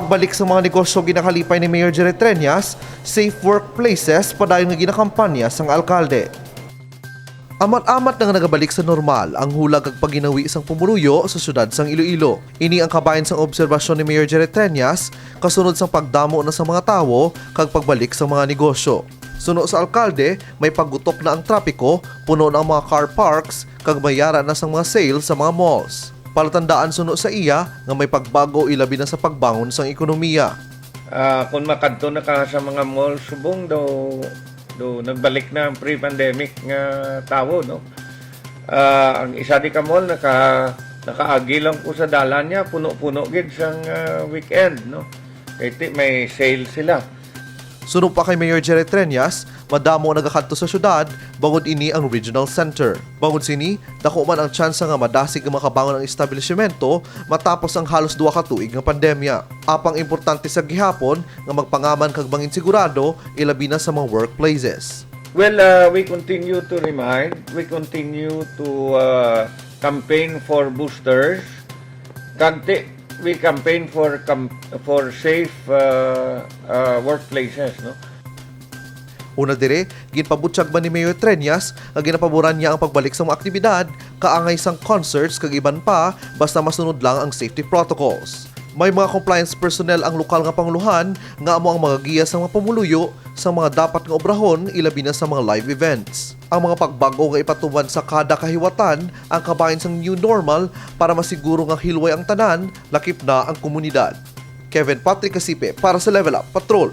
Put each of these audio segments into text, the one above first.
pagbalik sa mga negosyo ginakalipay ni Mayor Jerry Treñas, safe workplaces padayon nga ginakampanya sang alkalde. Amat-amat na nga nagabalik sa normal ang hulag kag paginawi sang pumuluyo sa syudad sang Iloilo. Ini ang kabayan sang obserbasyon ni Mayor Jerry Treñas kasunod sang pagdamo na sa mga tawo kag pagbalik sa mga negosyo. Suno sa alkalde, may paggutok na ang trapiko, puno na ang mga car parks kag mayara na sang mga sale sa mga malls. Palatandaan suno sa iya nga may pagbago ilabi na sa pagbangon sang ekonomiya. Kung makadto na ka sa mga mall subong do nagbalik na ang pre-pandemic nga tawo, no. Ang isa di ka mall nakaagi lang ko sa dalan niya, puno-puno gid sang weekend, no. Kaya may sale sila. Suno pa kay Mayor Jerry Treñas, madamo nagakadto sa syudad bangod ini ang regional center. Bangod sini, dako man ang tsansa nga madasig nga makabangon ang establishmento matapos ang halos 2 ka tuig nga pandemya. Apang importante sa gihapon nga magpangaman kag bangin sigurado ilabi na sa mga workplaces. Well, we continue to remind, we continue to campaign for boosters. We campaign for safe workplaces, no. Una dire, ginpabutyag ba ni Mayor Treñas nga ginapaboran niya ang pagbalik sa mga aktibidad, kaangay sang concerts kag iban pa basta masunod lang ang safety protocols. May mga compliance personnel ang lokal nga panguluhan nga amo ang mga giya sa mga pamuluyo sa mga dapat nga obrahon ilabi na sa mga live events. Ang mga pagbago nga ipatuman sa kada kahiwatan ang kabahin sang new normal para masiguro nga hilway ang tanan, lakip na ang komunidad. Kevin Patrick Casipe para sa Level Up Patrol.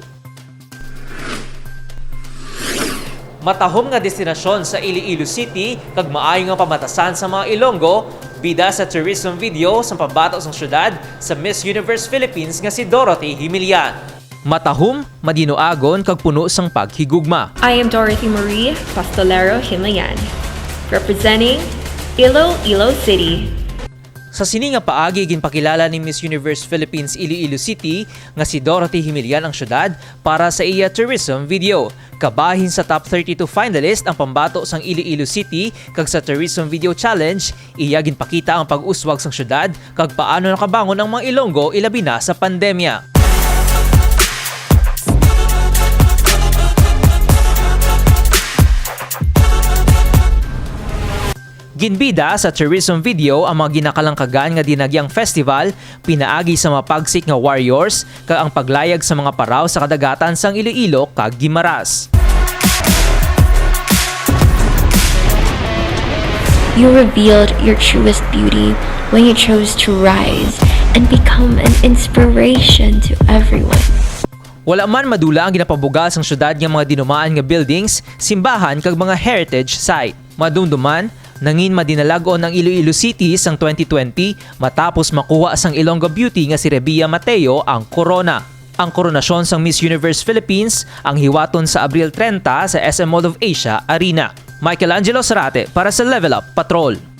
Matahom nga destinasyon sa Iloilo City kag maayo nga pamatasan sa mga Ilonggo, bida sa tourism video sa pambato sang syudad sa Miss Universe Philippines nga si Dorothy Himilian. Matahom, madinoagon kag puno sang paghigugma. I am Dorothy Marie Pastolero Himlayan, representing Iloilo City. Sa sini nga paagi ginpakilala ni Miss Universe Philippines Iloilo City nga si Dorothy Himilian ang syudad para sa iya tourism video. Kabahin sa top 32 finalist ang pambato sang Iloilo City kag sa tourism video challenge, iya ginpakita ang pag-uswag sang syudad kag paano nakabangon ang mga Ilonggo ilabi na sa pandemya. Ginbida sa tourism video ang mga ginakalangkagan nga dinagyang festival, pinaagi sa mga pagsik nga warriors, kag ang paglayag sa mga paraw sa kadagatan sang Iloilo kag Guimaras. You revealed your truest beauty when you chose to rise and become an inspiration to everyone. Wala man madula ang ginapabuga sang syudad nga mga dinumaan nga buildings, simbahan kag mga heritage site. Madumduman, nangin madinalagon ng Iloilo City sang 2020 matapos makuha sang Ilonggo Beauty nga si Rebia Mateo ang corona. Ang koronasyon sang Miss Universe Philippines ang hiwaton sa Abril 30 sa SM Mall of Asia Arena. Michael Angelo Sarate para sa Level Up Patrol.